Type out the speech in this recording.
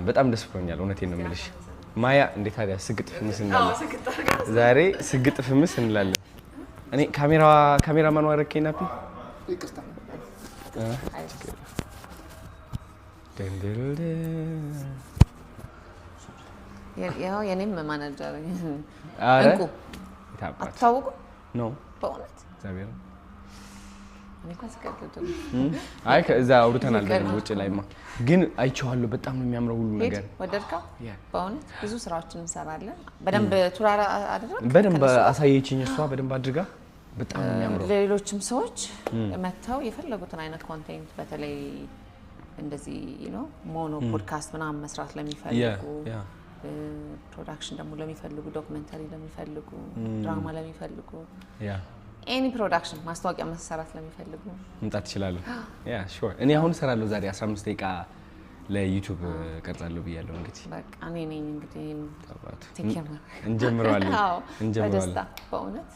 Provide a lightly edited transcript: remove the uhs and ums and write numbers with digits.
በጣም ደስ ብሎኛል እውነቴን ነው የምልሽ ማያ እንዴት ታዲያ ስግጥ ፍምስ እንላለን ዛሬ ስግጥ ፍምስ እንላለን እኔ ካሜራማን ወረከኝ ናፒ ይቅርታ ደንደልደ ያው የኔም ማናጀር አረ እንቁ አታውቁ ነው በእውነት እግዚአብሔር እኔ እንኳን ስቀጥቶ አይ ከዛ አውርተናል ውጭ ላይማ ግን አይቼዋለሁ በጣም ነው የሚያምረው ሁሉ ነገር ወደድከው በእውነት ብዙ ስራዎችን እንሰራለን በደንብ ቱራራ አድርገን በደንብ አሳየችኝ እሷ በደንብ አድርጋ በጣም ነው የሚያምረው ሌሎችም ሰዎች መተው የፈለጉትን አይነት ኮንቴንት በተለይ እንደዚህ ሞኖ ፖድካስት ምናምን መስራት ለሚፈልጉ ፕሮዳክሽን ደግሞ ለሚፈልጉ ዶክመንተሪ ለሚፈልጉ ድራማ ለሚፈልጉ any production ማስታወቂያ መሰራት ለሚፈልጉ እንጣት ይችላል ያ ሹር እኔ አሁን ሰራለሁ ዛሬ 15 ደቂቃ ለዩቲዩብ ቀርጻለሁ ብያለሁ እንግዲህ በቃ እኔ ነኝ እንግዲህ እንጀምራለን በደስታ በእውነት